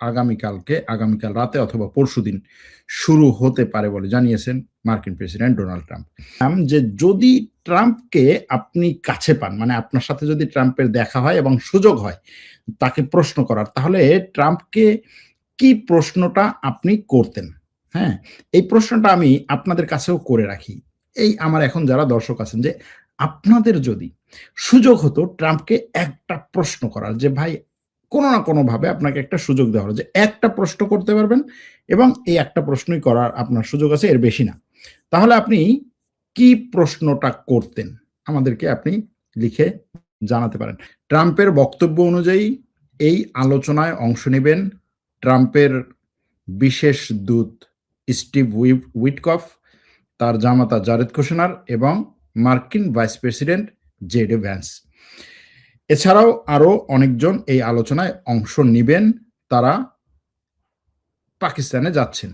আগামীকাল রাতে অথবা পরশুদিন শুরু হতে পারে বলে জানিয়েছেন মার্কিন প্রেসিডেন্ট ডোনাল্ড ট্রাম্প। যে যদি ট্রাম্পকে আপনি কাছে পান, মানে আপনার সাথে যদি ট্রাম্পের দেখা হয় এবং সুযোগ হয় তাকে প্রশ্ন করার, তাহলে ট্রাম্পকে কি প্রশ্নটা আপনি করতেন? হ্যাঁ, এই প্রশ্নটা আমি আপনাদের কাছেও করে রাখি। এই আমার এখন যারা দর্শক আছেন, যে আপনাদের যদি সুযোগ হতো ট্রাম্পকে একটা প্রশ্ন করার, যে ভাই কোনো না কোনোভাবে আপনাকে একটা সুযোগ দেওয়া হলো যে একটা প্রশ্ন করতে পারবেন এবং এই একটা প্রশ্নই করার আপনার সুযোগ আছে, এর বেশি না। তাহলে আপনি কি প্রশ্নটা করতেন? আমাদেরকে আপনি লিখে জানাতে পারেন। ট্রাম্পের বক্তব্য অনুযায়ী এই আলোচনায় অংশ নেবেন ট্রাম্পের বিশেষ দূত স্টিভ উইটকফ, তার জামাতা জারেদ কুশনার এবং মার্কিন ভাইস প্রেসিডেন্ট জেডি ভ্যান্স। এছাড়াও আরো অনেকজন এই আলোচনায় অংশ নেবেন, তারা পাকিস্তানে যাচ্ছেন।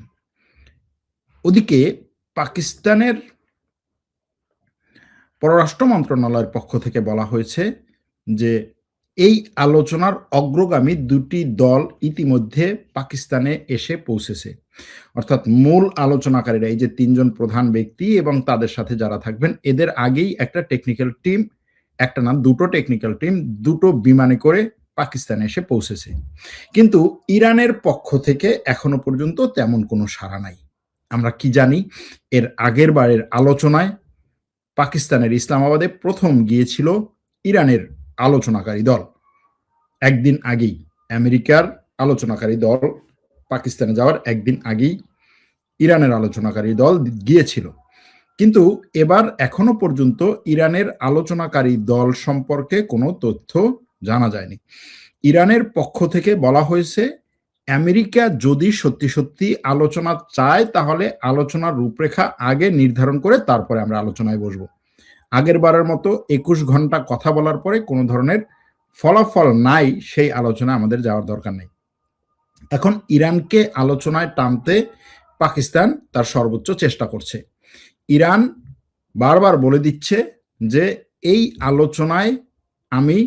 ওদিকে পাকিস্তানের পররাষ্ট্র মন্ত্রণালয়ের পক্ষ থেকে বলা হয়েছে যে এই আলোচনার অগ্রগামী দুটি দল ইতিমধ্যে পাকিস্তানে এসে পৌঁছেছে। অর্থাৎ মূল আলোচনাকারীরা, এই যে ৩ জন প্রধান ব্যক্তি এবং তাদের সাথে যারা থাকবেন, এদের আগেই একটা টেকনিক্যাল টিম, একটা না দুটো টেকনিক্যাল টিম দুটো বিমানে করে পাকিস্তানে এসে পৌঁছেছে। কিন্তু ইরানের পক্ষ থেকে এখনো পর্যন্ত তেমন কোনো সাড়া নাই। আমরা কি জানি, এর আগের বারের আলোচনায় পাকিস্তানের ইসলামাবাদে প্রথম গিয়েছিল ইরানের আলোচনাকারী দল। একদিন আগেই আমেরিকার আলোচনাকারী দল পাকিস্তানে যাওয়ার একদিন আগেই ইরানের আলোচনাকারী দল গিয়েছিল। কিন্তু এবার এখনো পর্যন্ত ইরানের আলোচনাকারী দল সম্পর্কে কোনো তথ্য জানা যায়নি। ইরানের পক্ষ থেকে বলা হয়েছে আমেরিকা যদি সত্যি সত্যি আলোচনা চায় তাহলে আলোচনার রূপরেখা আগে নির্ধারণ করে তারপরে আমরা আলোচনায় বসবো। আগের বারের মতো ২১ ঘন্টা কথা বলার পরে কোনো ধরনের ফলাফল নাই, সেই আলোচনা আমাদের যাওয়ার দরকার নেই। এখন ইরানকে আলোচনায় টানতে পাকিস্তান তার সর্বোচ্চ চেষ্টা করছে। ইরান বারবার বলে দিচ্ছে যে এই আলোচনায় আমি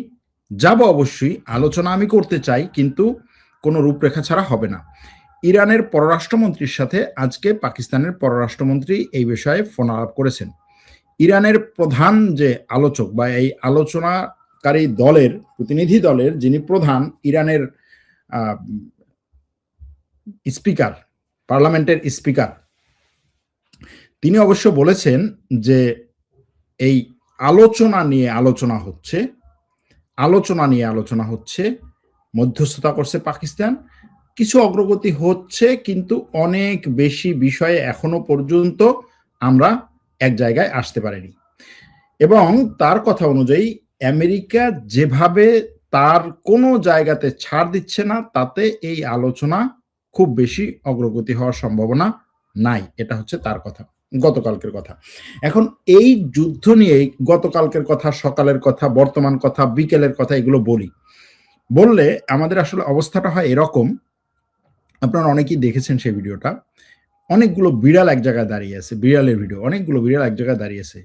যাব, অবশ্যই আলোচনা আমি করতে চাই, কিন্তু কোনো রূপরেখা ছাড়া হবে না। ইরানের পররাষ্ট্রমন্ত্রীর সাথে আজকে পাকিস্তানের পররাষ্ট্রমন্ত্রী এই বিষয়ে ফোন আলাপ করেছেন। ইরানের প্রধান যে আলোচক বা এই আলোচনাকারী দলের প্রতিনিধি দলের যিনি প্রধান, ইরানের স্পিকার, পার্লামেন্টের স্পিকার, তিনি অবশ্য বলেছেন যে এই আলোচনা নিয়ে আলোচনা হচ্ছে, মধ্যস্থতা করছে পাকিস্তান, কিছু অগ্রগতি হচ্ছে, কিন্তু অনেক বেশি বিষয়ে এখনো পর্যন্ত আমরা এক জায়গায় আসতে পারিনি। এবং তার কথা অনুযায়ী আমেরিকা যেভাবে তার কোনো জায়গাতে ছাড় দিচ্ছে না, তাতে এই আলোচনা খুব বেশি অগ্রগতি হওয়ার সম্ভাবনা নাই। এটা হচ্ছে তার কথা, গতকালকের কথা। এখন এই যুদ্ধ নিয়ে গতকালকের কথা, সকালের কথা, বর্তমান কথা, বিকেলের কথা, এগুলো বললে আমাদের আসলে অবস্থাটা হয় এরকম। আপনারা অনেকেই দেখেছেন সেই ভিডিওটা। অনেকগুলো বিড়াল এক জায়গায় দাঁড়িয়ে আছে, বিড়ালের ভিডিও, অনেকগুলো বিড়াল এক জায়গায় দাঁড়িয়ে আছে।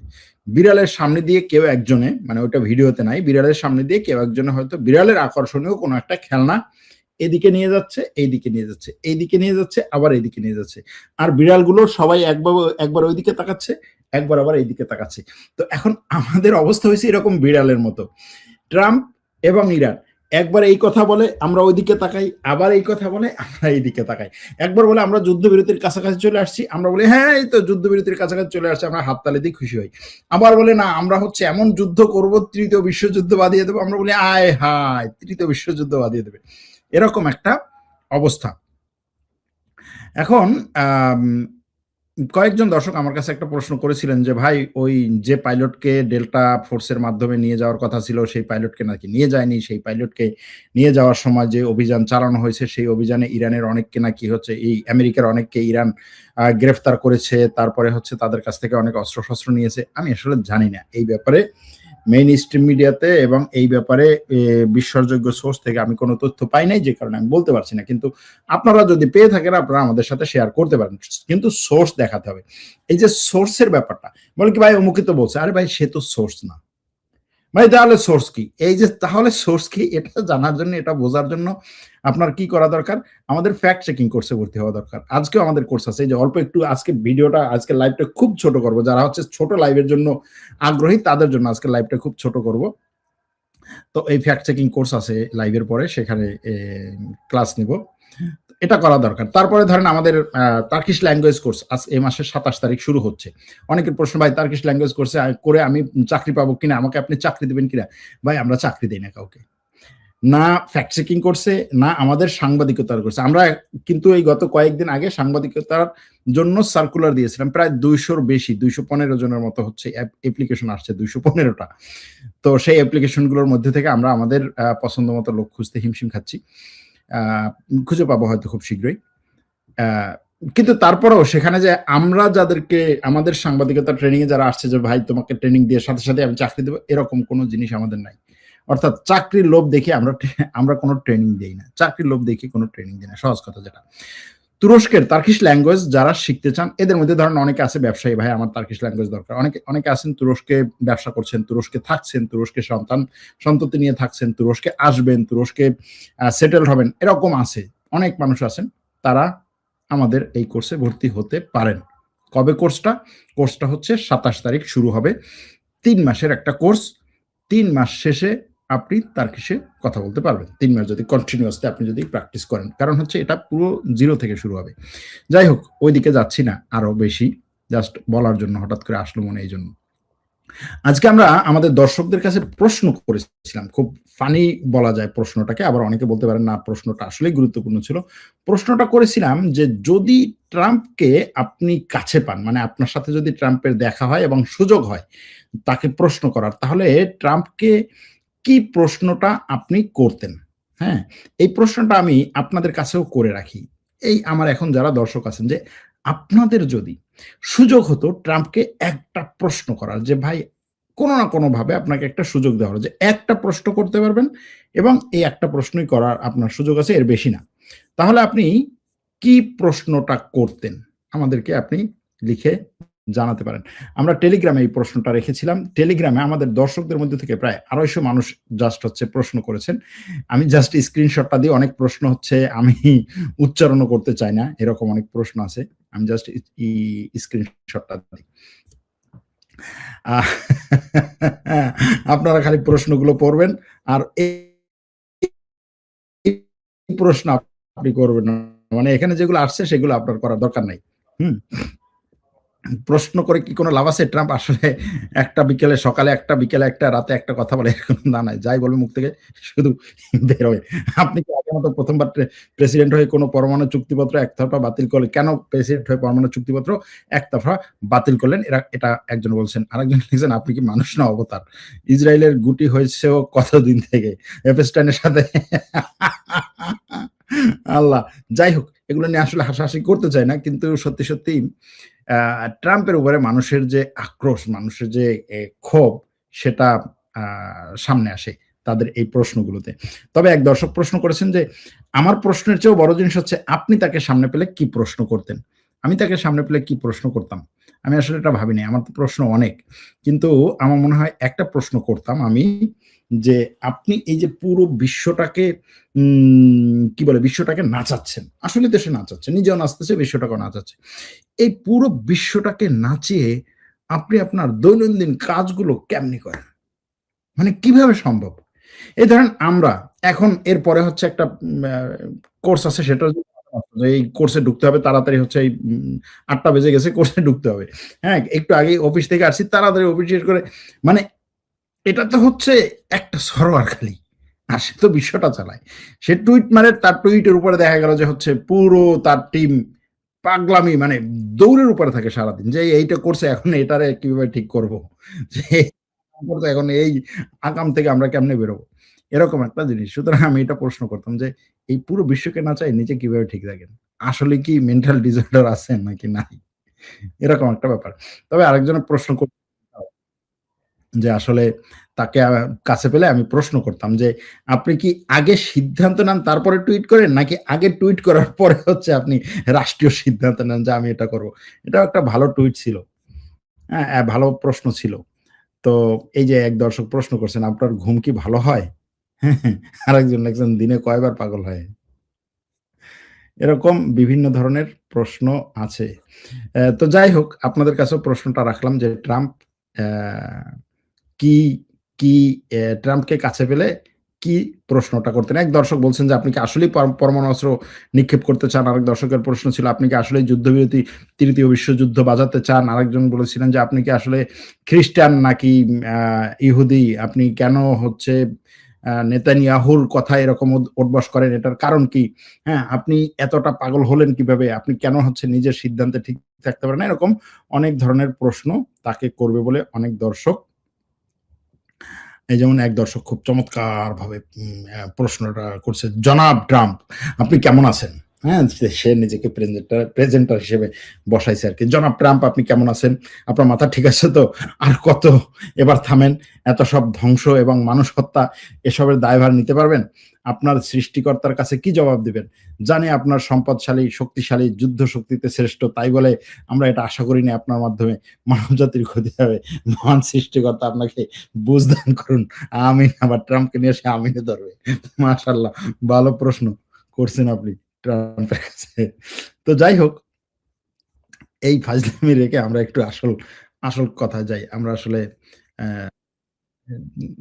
বিড়ালের সামনে দিয়ে কেউ একজনে, মানে ওটা ভিডিওতে নাই, বিড়ালের সামনে দিয়ে কেউ একজনে হয়তো বিড়ালের আকর্ষণীয় কোনো একটা খেলনা এদিকে নিয়ে যাচ্ছে, এইদিকে নিয়ে যাচ্ছে, এইদিকে নিয়ে যাচ্ছে, আবার এইদিকে নিয়ে যাচ্ছে। আর বিড়ালগুলো সবাই একবার ওইদিকে তাকাচ্ছে, একবার আবার এইদিকে তাকাচ্ছে। তো এখন আমাদের অবস্থা হয়েছে এরকম বিড়ালের মতো। ট্রাম্প এবং ইরান একবার এই কথা বলে আমরা ওইদিকে তাকাই, আবার এই কথা বলে আমরা এইদিকে তাকাই। একবার বলে আমরা যুদ্ধবিরতির কাছাকাছি চলে আসছি, আমরা বলি হ্যাঁ এই তো যুদ্ধবিরতির কাছাকাছি চলে আসছে, আমরা হাততালি দিয়ে খুশি হই। আবার বলে না আমরা হচ্ছে এমন যুদ্ধ করব, তৃতীয় বিশ্বযুদ্ধ বাঁধিয়ে দেবো, আমরা বলি আয় হায় তৃতীয় বিশ্বযুদ্ধ বাঁধিয়ে দেবে। এরকম একটা অবস্থা। এখন কয়েকজন দর্শক আমার কাছে একটা প্রশ্ন করেছিলেন যে ভাই ওই যে পাইলটকে ডেল্টা ফোর্সের মাধ্যমে নিয়ে যাওয়ার কথা ছিল সেই পাইলটকে নাকি নিয়ে যায়নি, সেই পাইলটকে নিয়ে যাওয়ার সময় যে অভিযান চালানো হয়েছে সেই অভিযানে ইরানের অনেককে নাকি হচ্ছে এই আমেরিকার অনেককে ইরান গ্রেফতার করেছে, তারপরে হচ্ছে তাদের কাছ থেকে অনেক অস্ত্রশস্ত্র নিয়েছে। আমি আসলে জানি না এই ব্যাপারে, মেইন স্ট্রিম মিডিয়াতে এবং এই ব্যাপারে বিশ্বাসযোগ্য সোর্স থেকে আমি কোনো তথ্য পাই নাই, যে কারণে আমি বলতে পারছি না। কিন্তু আপনারা যদি পেয়ে থাকেন আপনারা আমাদের সাথে শেয়ার করতে পারেন, কিন্তু সোর্স দেখাতে হবে। এই যে সোর্সের ব্যাপারটা, বলে কি ভাই অমুকে তো বলছে, আরে ভাই সে তো সোর্স না। ভাই তাহলে সোর্স কি? এই যে তাহলে সোর্স কি এটা জানার জন্য, এটা বোঝার জন্য আপনার কি করা দরকার? আমাদের ফ্যাক্ট চেকিং কোর্সে ভর্তি হওয়া দরকার। আজকেও আমাদের কোর্স আছে। এই যে অল্প একটু আজকে ভিডিওটা, আজকের লাইভটা খুব ছোট করব। যারা হচ্ছে ছোট লাইভের জন্য আগ্রহী তাদের জন্য আজকের লাইভটা খুব ছোট করব। তো এই ফ্যাক্ট চেকিং কোর্স আছে লাইভের পরে, সেখানে ক্লাস নিব। এটা করা দরকার। তারপরে ধরেন আমাদের টার্কিশ ল্যাঙ্গুয়েজ কোর্স আজ এই মাসের ২৭ তারিখ শুরু হচ্ছে। অনেকের প্রশ্ন, ভাই টার্কিশ ল্যাঙ্গুয়েজ কোর্সে করে আমি চাকরি পাবো কিনা? আমাকে আপনি চাকরি দিবেন কিনা? ভাই আমরা চাকরি দেই না কাউকে। না ফ্যাক্ট চেকিং করছে, না আমাদের সাংবাদিকতার করছে। আমরা কিন্তু এই গত কয়েকদিন আগে সাংবাদিকতার জন্য সার্কুলার দিয়েছিলাম। প্রায় ২০০ র বেশি, ২১৫ জনের মতো হচ্ছে অ্যাপ্লিকেশন আসছে, ২১৫ টা। তো সেই অ্যাপ্লিকেশন গুলোর মধ্যে থেকে আমরা আমাদের পছন্দ মতো লোক খুঁজতে হিমশিম খাচ্ছি। আ খুঁজে পাবো হয়তো খুব শীঘ্রই। আ কিন্তু তারপরেও সেখানে যে আমরা যাদেরকে আমাদের সাংবাদিকতা ট্রেনিং এ যারা আসছে যে ভাই তোমাকে ট্রেনিং দিয়ে সাথে, সাথে আমি চাকরি দেব, এরকম কোন জিনিস আমাদের নাই। অর্থাৎ চাকরির লোভ দেখিয়ে আমরা কোন ট্রেনিং দেই না। চাকরির লোভ দেখিয়ে কোন ট্রেনিং দেই না। সহজ কথা যেটা। তুরস্কের টার্কিশ ল্যাঙ্গুয়েজ যারা শিখতে চান, এদের মধ্যে ধরেন অনেকে আছে ব্যবসায়ী, ভাই আমার টার্কিশ ল্যাঙ্গুয়েজ দরকার। অনেকে আছেন তুরস্কে ব্যবসা করছেন, তুরস্কে থাকছেন, তুরস্কে সন্ততি নিয়ে থাকছেন, তুরস্কে আসবেন, তুরস্কে সেটেলড হবেন। এরকম আছে। অনেক মানুষ আছেন। তারা আমাদের এই কোর্সে ভর্তি হতে পারেন। কবে কোর্সটা? কোর্সটা হচ্ছে ২৭ তারিখ শুরু হবে। ৩ মাসের একটা কোর্স। ৩ মাস শেষে আপনি টার্কিশে কথা বলতে পারবেন। ৩ মাস যদি কন্টিনিউয়াসলি আপনি যদি প্র্যাকটিস করেন। কারণ হচ্ছে এটা পুরো 0 থেকে শুরু হবে। যাই হোক, ওইদিকে যাচ্ছি না আরো বেশি। জাস্ট বলার জন্য হঠাৎ করে আসলো মনে এইজন্য। আজকে আমরা আমাদের দর্শকদের কাছে প্রশ্ন করেছিলাম। খুব ফানি বলা যায় প্রশ্নটাকে। আবার অনেকে বলতে পারেন না প্রশ্নটা আসলেই গুরুত্বপূর্ণ ছিল। প্রশ্নটা করেছিলাম যে যদি ট্রাম্পকে আপনি কাছে পান, মানে আপনার সাথে যদি ট্রাম্পের দেখা হয় এবং সুযোগ হয় তাকে প্রশ্ন করার, তাহলে ট্রাম্পকে কি প্রশ্নটা আপনি করতেন? হ্যাঁ? এই প্রশ্নটা আমি আপনাদের কাছেও করে রাখি। এই আমার এখন যারা দর্শক আছেন যে আপনাদের যদি সুযোগ হতো ট্রাম্পকে একটা প্রশ্ন করার, যে ভাই কোনো না কোনোভাবে আপনাকে একটা সুযোগ দেওয়া হলো যে একটা প্রশ্ন করতে পারবেন এবং এই একটা প্রশ্নই করার আপনার সুযোগ আছে, এর বেশি না। তাহলে আপনি কি প্রশ্নটা করতেন? আমাদেরকে আপনি লিখে জানাতে পারেন। আমরা টেলিগ্রামে এই প্রশ্নটা রেখেছিলাম। টেলিগ্রামে আমাদের দর্শকদের মধ্যে থেকে প্রায় ২৫০ মানুষ জাস্ট হচ্ছে প্রশ্ন করেছেন। আমি জাস্ট স্ক্রিনশটটা দিই। অনেক প্রশ্ন হচ্ছে আমি উচ্চারণও করতে চাই না। এরকম অনেক প্রশ্ন আছে। আমি জাস্ট স্ক্রিনশটটা দিই। আহ আপনারা খালি প্রশ্নগুলো পড়বেন আর এই প্রশ্ন আপনি করবেন না। মানে এখানে যেগুলো আসছে সেগুলো আপনার করার দরকার নাই। হুম? প্রশ্ন করে কি কোনো লাভ আছে? ট্রাম্প আসলে একটা বিকেলে, সকালে একটা, বিকেলে একটা, রাতে একটা কথা বলে এরকম না নাই। যাই বলবে মুখ থেকে শুধু বেরোয়। আপনি কি আগের মতো ১ম বার প্রেসিডেন্ট হয়ে কোনো পরমাণু চুক্তিপত্র একতরফা বাতিল করলেন? কেন প্রেসিডেন্ট হয়ে পরমাণু চুক্তিপত্র একতরফা বাতিল করলেন? এটা একজন বলছেন। আরেকজন লিখছেন, "আপনি কি মানুষ না অবতার? ইসরায়েলের গুটি হয়েছেও কতদিন থেকে? এপস্টাইনের সাথে" আল্লাহ! যাই হোক, এগুলো নিয়ে আসলে হাসাহাসি করতে চাই না। কিন্তু সত্যি, সত্যিই ট্রাম্পের উপরে মানুষের যে আক্রোশ, মানুষের যে ক্ষোভ সেটা আ সামনে আসে তাদের এই প্রশ্নগুলোতে। তবে এক দর্শক প্রশ্ন করেছেন যে, "আমার প্রশ্নের চেয়েও বড় জিনিস হচ্ছে আপনি তাকে সামনে পেলে কি প্রশ্ন করতেন?" আমি তাকে সামনে পেলে কি প্রশ্ন করতাম? আমি আসলে এটা ভাবিনি। আমার তো প্রশ্ন অনেক। কিন্তু আমার মনে হয় একটা প্রশ্ন করতাম আমি, যে আপনি এই যে পুরো বিশ্বটাকে কি বলে? বিশ্বটাকে নাচাচ্ছেন। আসলেই তো সে নাচাচ্ছে। নিজেও নাচতেছে, বিশ্বটাকেও নাচাচ্ছে। এই পুরো বিশ্বটাকে নাচিয়ে আপনি আপনার দৈনন্দিন কাজগুলো কেমনে করেন? মানে কিভাবে সম্ভব? এই ধরেন আমরা এখন এরপরে হচ্ছে একটা কোর্স আছে, সেটা হচ্ছে যে এই কোর্সে ঢুকতে হবে তাড়াতাড়ি, হচ্ছে এই ৮ঃ০০ বেজে গেছে, কোর্সে ঢুকতে হবে। হ্যাঁ? একটু আগেই অফিস থেকে আসছি, তাড়াতাড়ি অফিস শেষ করে, মানে এটা তো হচ্ছে একটা সরোয়ার খালি। আর সে তো বিশ্বটা চালায়। সে টুইট মারে, তার টুইটের উপরে দেখা গেল যে হচ্ছে পুরো তার টিম পাগলামি, মানে দৌড়ের উপরে থাকে সারাদিন। যে এইটা করছে, এখন এটারে কিভাবে ঠিক করব? যে এখন এই আকাম থেকে আমরা কেমনে বেরোবো? এরকম একটা জিনিস। সুতরাং আমি এটা প্রশ্ন করতাম যে, এই পুরো বিশ্বকে না চাই নিজে কিভাবে ঠিক রাখেন? আসলে কি মেন্টাল ডিসঅর্ডার আছে নাকি নাই? এরকম একটা ব্যাপার। তবে আরেকজনের প্রশ্ন যে আসলে তাকে কাছে পেলে আমি প্রশ্ন করতাম যে, "আপনি কি আগে সিদ্ধান্ত নেন তারপরে টুইট করেন? নাকি আগে টুইট করার পরে হচ্ছে আপনি রাষ্ট্রীয় সিদ্ধান্ত নেন যে আমি এটা করব?" এটাও একটা ভালো টুইট ছিল। হ্যাঁ, ভালো প্রশ্ন ছিল। তো এই যে এক দর্শক প্রশ্ন করছেন, "আপনার ঘুম কি ভালো হয়?" আরেকজন লিখছেন, "দিনে কয়বার পাগল হয়?" এরকম বিভিন্ন ধরনের প্রশ্ন আছে। তো যাই হোক, আপনাদের কাছেও প্রশ্নটা রাখলাম যে ট্রাম্প অ্যা কি, কি ট্রাম্পকে কাছে পেলে কি প্রশ্নটা করতেন? এক দর্শক বলছেন যে, "আপনি কি আসলেই পরমাণু অস্ত্র নিক্ষেপ করতে চান?" আরেক দর্শকের প্রশ্ন ছিল, "আপনি কি আসলেই যুদ্ধবিরতি ৩য় বিশ্বযুদ্ধ বাজাতে চান?" আরেকজন বলেছিলেন যে, "আপনি কি আসলে খ্রিস্টান নাকি আ ইহুদি? আপনি কেন হচ্ছে নেতানিয়াহুর কথা এরকম উঠবস করেন? এটার কারণ কি? হ্যাঁ, আপনি এতটা পাগল হলেন কিভাবে? আপনি কেন হচ্ছে নিজের সিদ্ধান্তে ঠিক থাকতে পারেন না?" এরকম অনেক ধরনের প্রশ্ন তাকে করবে বলে অনেক দর্শক এই যেমন এক দর্শক খুব চমৎকারভাবে প্রশ্নটা করছে, "জনাব ট্রাম্প, আপনি কেমন আছেন?" হ্যাঁ? সে নিজেকে প্রেজেন্টার হিসেবে বসাইছে আরকি। "জনাব ট্রাম্প আপনি কেমন আছেন? আপনার মাথা ঠিক আছে তো? আর কত? এবার থামেন। এত সব ধ্বংস এবং মানুষ হত্যা এসবের দায়ভার নিতে পারবেন? আপনার সৃষ্টিকর্তার কাছে কি জবাব দিবেন? জানি আপনার সম্পদশালী, শক্তিশালী, যুদ্ধ শক্তিতে শ্রেষ্ঠ। তাই বলে আমরা এটা আশা করিনি আপনার মাধ্যমে মানবজাতির ক্ষতি হবে। মহান সৃষ্টিকর্তা আপনাকে বুঝ দান করুন। আমিন। আবার ট্রাম্পকে নিয়ে সে আমিনে ধরবে। মাশাআল্লাহ ভালো প্রশ্ন করছেন আপনি ট্রাম্পের কাছে। তো যাই হোক, এই ফাজলামি রেখে আমরা একটু আসল কথায় যাই। আমরা আসলে অ্যা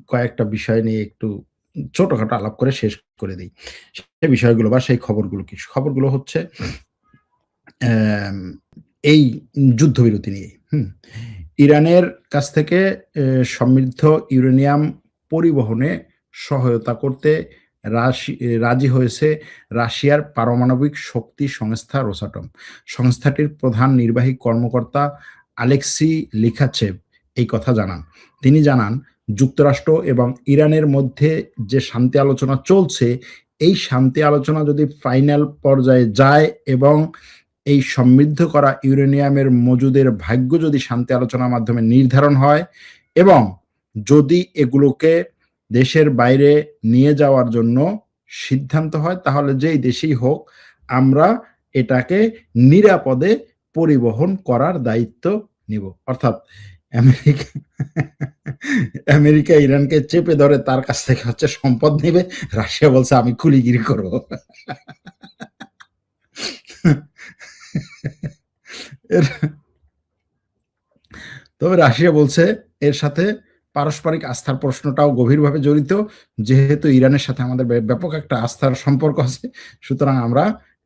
কয়েকটা বিষয় নিয়ে একটু ছোটখাটো আলাপ করে শেষ করে দেই। সেই বিষয়গুলো বা সেই খবরগুলো কি? খবরগুলো হচ্ছে অ্যাম এই যুদ্ধবিরতি নিয়ে। হুম? ইরানের কাছ থেকে সমৃদ্ধ ইউরেনিয়াম পরিবহনে সহায়তা করতে রাজি হয়েছে রাশিয়ার পারমাণবিক শক্তি সংস্থা রোসাটম। সংস্থাটির প্রধান নির্বাহী কর্মকর্তা আলেক্সি লিখাচেভ এই কথা জানান। তিনি জানান, যুক্তরাষ্ট্র এবং ইরানের মধ্যে যে শান্তি আলোচনা চলছে, এই শান্তি আলোচনা যদি ফাইনাল পর্যায়ে যায় এবং এই সমৃদ্ধ করা ইউরেনিয়ামের মজুদের ভাগ্য যদি শান্তি আলোচনার মাধ্যমে নির্ধারণ হয় এবং যদি এগুলোকে দেশের বাইরে নিয়ে যাওয়ার জন্য সিদ্ধান্ত হয়, তাহলে যেই দেশেই হোক আমরা এটাকে নিরাপদে পরিবহন করার দায়িত্ব নিব। অর্থাৎ আমেরিকা আমেরিকা ইরানকে চেপে ধরে তার কাছ থেকে হচ্ছে সম্পদ নিবে। রাশিয়া বলছে আমি কুলিগিরি করব। এর তবে রাশিয়া বলছে এর সাথে পারস্পরিক আস্থার প্রশ্নটাও গভীরভাবে জড়িত। যেহেতু ইরানের সাথে আমাদের ব্যাপক একটা আস্থার সম্পর্ক আছে। সুতরাং আমরা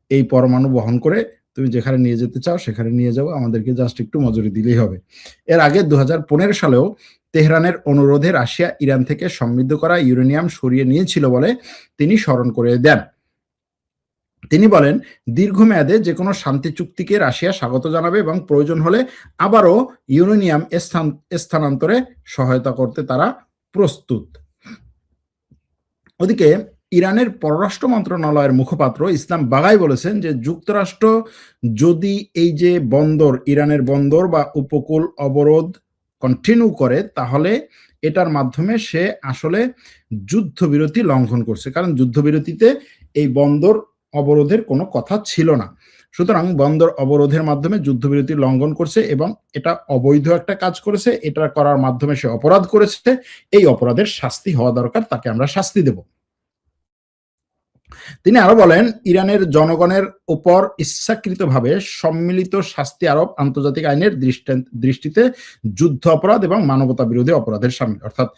এই পরমাণু বহন করে তুমি যেখানে নিয়ে যেতে চাও সেখানে নিয়ে যাও। আমাদেরকে জাস্ট একটু মজুরি দিলেই হবে। এর আগে ২০১৫ সালেও তেহরানের অনুরোধে রাশিয়া ইরান থেকে সমৃদ্ধ করা ইউরেনিয়াম সরিয়ে নিয়েছিল বলে তিনি স্মরণ করে দেন। তিনি বলেন, দীর্ঘমেয়াদে যেকোনো শান্তি চুক্তিকে রাশিয়া স্বাগত জানাবে এবং প্রয়োজন হলে আবারও ইউরেনিয়াম স্থানান্তরে সহায়তা করতে তারা প্রস্তুত। ওদিকে ইরানের পররাষ্ট্র মন্ত্রণালয়ের মুখপাত্র ইসলাম বাগাই বলেছেন যে যুক্তরাষ্ট্র যদি এই যে বন্দর, ইরানের বন্দর বা উপকূল অবরোধ কন্টিনিউ করে তাহলে এটার মাধ্যমে সে আসলে যুদ্ধবিরতি লঙ্ঘন করছে। কারণ যুদ্ধবিরতিতে এই বন্দর অবরোধের কোনো কথা ছিল না। সুতরাং বন্দর অবরোধের মাধ্যমে যুদ্ধবিরতি লঙ্ঘন করছে এবং এটা অবৈধ একটা কাজ করেছে। এটা করার মাধ্যমে সে অপরাধ করেছে। এই অপরাধের শাস্তি হওয়া দরকার। তাকে আমরা শাস্তি দেব। তিনি আরো বলেন, ইরানের জনগণের উপর ইচ্ছাকৃতভাবে সম্মিলিত শাস্তি আরোপ আন্তর্জাতিক আইনের দৃষ্টিতে যুদ্ধ অপরাধ এবং মানবতা বিরোধী অপরাধের শামিল। অর্থাৎ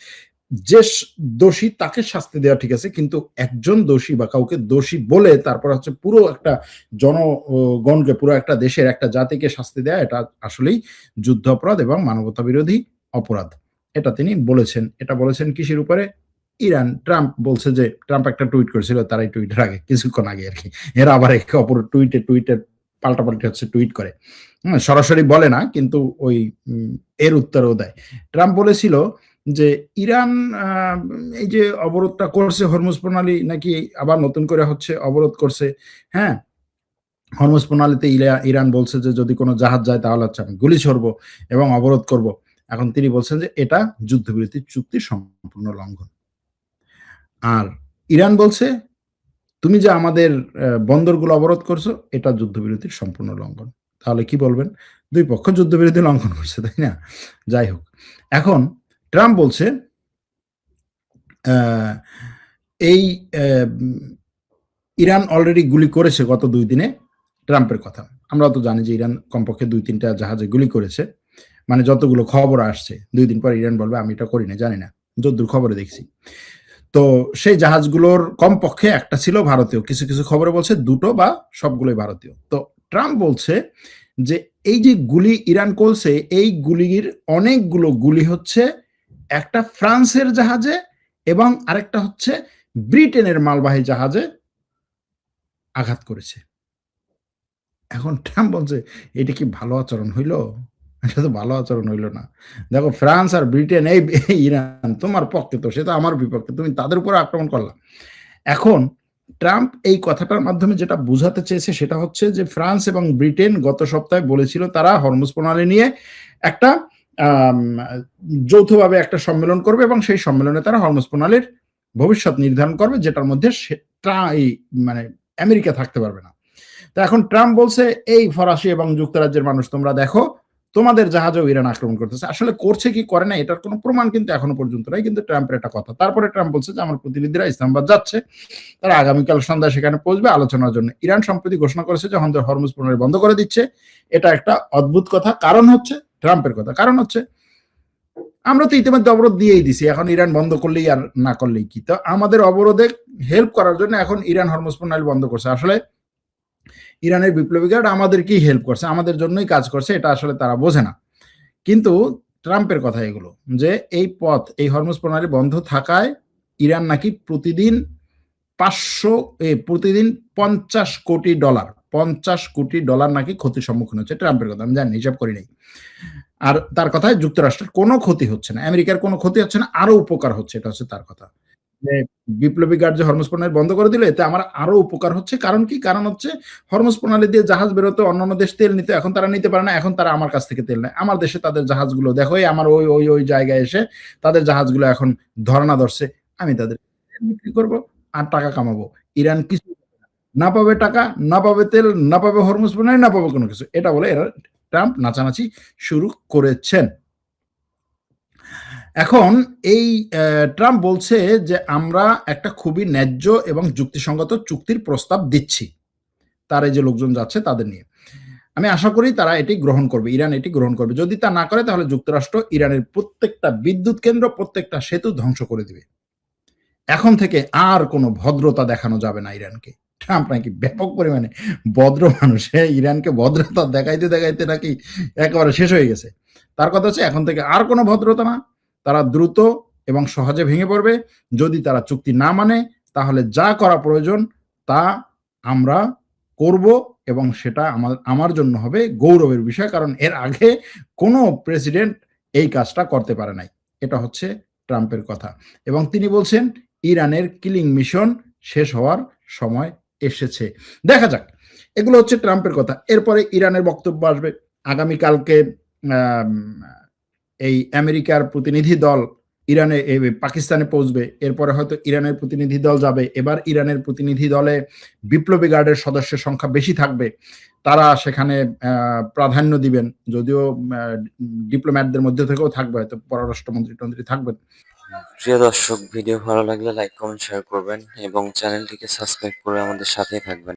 যে দোষী তাকে শাস্তি দেওয়া ঠিক আছে, কিন্তু একজন দোষী বা কাউকে দোষী বলে তারপর হচ্ছে পুরো একটা জনগণকে, পুরো একটা দেশের একটা জাতিকে শাস্তি দেয়া এটা আসলেই যুদ্ধ অপরাধ এবং মানবতা বিরোধী অপরাধ। এটা তিনি বলেছেন। এটা বলেছেন কিসের উপরে? ইরান। ট্রাম্প বলছে যে ট্রাম্প একটা টুইট করেছিল তার এই টুইটের আগে, কিছুক্ষণ আগে আরকি। এরা আবার একে অপরের টুইটে পাল্টাপাল্টি হচ্ছে টুইট করে। সরাসরি বলে না কিন্তু ওই এর উত্তরেও দেয়। ট্রাম্প বলেছিল যে ইরান আ এই যে অবরোধটা করছে হরমুজ প্রণালী নাকি আবার নতুন করে হচ্ছে অবরোধ করছে। হ্যাঁ? হরমুজ প্রণালীতে ইরান বলছে যে যদি কোন জাহাজ যায় তাহলে হচ্ছে আমি গুলি ছড়ব এবং অবরোধ করব। এখন তিনি বলছেন যে এটা যুদ্ধবিরতি চুক্তির সম্পূর্ণ লঙ্ঘন। আর ইরান বলছে, "তুমি যে আমাদের বন্দরগুলো অবরোধ করছো, এটা যুদ্ধবিরতির সম্পূর্ণ লঙ্ঘন।" তাহলে কি বলবেন? ২ পক্ষ যুদ্ধবিরতি লঙ্ঘন করছে, তাই না? যাই হোক। এখন ট্রাম্প বলছে আ এই ইরান অলরেডি গুলি করেছে গত ২ দিনে, ট্রাম্পের কথা। আমরাও তো জানি যে ইরান কমপক্ষে ২-৩ টা জাহাজে গুলি করেছে। মানে যতগুলো খবর আসছে, ২ দিন পর ইরান বলবে আমি এটা করি নাই, জানি না। যদ্দূর খবরে দেখছি। তো সেই জাহাজগুলোর কমপক্ষে একটা ছিল ভারতীয়। কিছু, কিছু খবরে বলছে ২ টো বা সবগুলোই ভারতীয়। তো ট্রাম্প বলছে যে এই যে গুলি ইরান করছে, এই গুলির অনেকগুলো গুলি হচ্ছে একটা ফ্রান্সের জাহাজে এবং আরেকটা হচ্ছে ব্রিটেনের মালবাহী জাহাজে আঘাত করেছে। এখন ট্রাম্প বলছে, "এটা কি ভালো আচরণ হইল? এটা তো ভালো আচরণ হইল না। দেখো ফ্রান্স আর ব্রিটেন এই ইরান তোমার পক্ষে তো, সে তো আমার বিপক্ষে। তুমি তাদের উপরে আক্রমণ করলা।" এখন ট্রাম্প এই কথাটার মাধ্যমে যেটা বুঝাতে চেয়েছে সেটা হচ্ছে যে ফ্রান্স এবং ব্রিটেন গত সপ্তাহে বলেছিল তারা হরমুজ প্রণালী নিয়ে একটা আম যৌথভাবে একটা সম্মেলন করবে এবং সেই সম্মেলনে তারা হরমুজ প্রণালীর ভবিষ্যৎ নির্ধারণ করবে যেটার মধ্যে এই মানে আমেরিকা থাকতে পারবে না। তো এখন ট্রাম্প বলছে, এই ফরাসি এবং যুক্তরাজ্যের মানুষ তোমরা দেখো, তোমাদের জাহাজেও ইরান আক্রমণ করতেছে। আসলে করছে কি করে না এটার কোনো প্রমাণ কিন্তু এখনো পর্যন্ত নাই। কিন্তু ট্রাম্পের একটা কথা। তারপরে ট্রাম্প বলছে যে আমার প্রতিনিধিরা ইসলামাবাদ যাচ্ছে। তারা আগামীকাল সন্ধ্যায় সেখানে পৌঁছবে আলোচনার জন্য। ইরান সম্প্রতি ঘোষণা করেছে যে হরমুজ প্রণালী বন্ধ করে দিচ্ছে। এটা একটা অদ্ভুত কথা। কারণ হচ্ছে ট্রাম্পের কথা। কারণ হচ্ছে আমরা তো ইতিমধ্যে অবরোধ দিয়েই দিছি। এখন ইরান বন্ধ করলেই আর না করলেই কি? তো আমাদের অবরোধে হেল্প করার জন্য এখন ইরান হরমুজ প্রণালী বন্ধ করছে। আসলে ইরানের বিপ্লবী গার্ড আমাদেরকেই হেল্প করছে, আমাদের জন্যই কাজ করছে, এটা আসলে তারা বোঝে না। কিন্তু ট্রাম্পের কথা এগুলো যে এই পথ, এই হরমুজ প্রণালী বন্ধ থাকায় ইরান নাকি প্রতিদিন ৫০০ কোটি ডলার ৫০ কোটি ডলার নাকি ক্ষতির সম্মুখীন হচ্ছে। ট্রাম্পের কথা আমি জানি, হিসাব করি নাই। আর তার কথায় যুক্তরাষ্ট্রের কোনো ক্ষতি হচ্ছে না, আমেরিকার কোনো ক্ষতি হচ্ছে না, আরো উপকার হচ্ছে, এটা হচ্ছে তার কথা। যে বিপ্লবী গার্ড যে হরমুজ প্রণালী বন্ধ করে দিল এতে আমার আরো উপকার হচ্ছে। কারণ কি? কারণ হচ্ছে হরমুজ প্রণালী দিয়ে জাহাজ বেরোতো, অন্যান্য দেশ তেল নিত, এখন তারা নিতে পারে না। এখন তারা আমার কাছ থেকে তেল নেয়। আমার দেশে তাদের জাহাজগুলো দেখো, এই আমার ওই জায়গায় এসে তাদের জাহাজগুলো এখন ধরনা ধরছে। আমি তাদের তেল বিক্রি করব আর টাকা কামাবো। ইরান কিছু না পাবে টাকা, না পাবে তেল, না পাবে হরমুজ প্রণালী, না পাবে কোনো কিছু। এটা বলে এরা ট্রাম্প নাচানাচি শুরু করেছেন। এখন এই ট্রাম্প বলছে যে আমরা একটা খুবই ন্যায্য এবং যুক্তিসঙ্গত চুক্তির প্রস্তাব দিচ্ছি। তার এই যে লোকজন যাচ্ছে তাদের নিয়ে। আমি আশা করি তারা এটি গ্রহণ করবে। ইরান এটি গ্রহণ করবে। যদি তা না করে তাহলে যুক্তরাষ্ট্র ইরানের প্রত্যেকটা বিদ্যুৎ কেন্দ্র, প্রত্যেকটা সেতু ধ্বংস করে দিবে। এখন থেকে আর কোনো ভদ্রতা দেখানো যাবে না ইরানকে। ট্রাম্প নাকি ব্যাপক পরিমাণে ভদ্র মানুষ। ইরানকে ভদ্রতা দেখাইতে, দেখাইতে নাকি একেবারে শেষ হয়ে গেছে। তার কথা হচ্ছে এখন থেকে আর কোনো ভদ্রতা না। তারা দ্রুত এবং সহজে ভেঙে পড়বে। যদি তারা চুক্তি না মানে তাহলে যা করা প্রয়োজন তা আমরা করব এবং সেটা আমার জন্য হবে গৌরবের বিষয়। কারণ এর আগে কোনো প্রেসিডেন্ট এই কাজটা করতে পারে নাই। এটা হচ্ছে ট্রাম্পের কথা। এবং তিনি বলছেন ইরানের কিলিং মিশন শেষ হওয়ার সময় এসেছে। দেখা যাক। এগুলো হচ্ছে ট্রাম্পের কথা। এরপরে ইরানের বক্তব্য আসবে। আগামীকালকে আম এই আমেরিকার প্রতিনিধি দল পাকিস্তানে পৌঁছবে। এরপরে হয়তো ইরানের প্রতিনিধি দল যাবে। এবার ইরানের প্রতিনিধি দলে বিপ্লবী গার্ডের সদস্যের সংখ্যা বেশি থাকবে। তারা সেখানে প্রাধান্য দিবেন। যদিও ডিপ্লোম্যাটদের মধ্যে থেকেও থাকবে, হয়তো পররাষ্ট্রমন্ত্রী-টন্ত্রী থাকবেন। প্রিয় দর্শক, ভিডিও ভালো লাগলে লাইক, কমেন্ট, শেয়ার করবেন এবং চ্যানেলটিকে সাবস্ক্রাইব করে আমাদের সাথেই থাকবেন।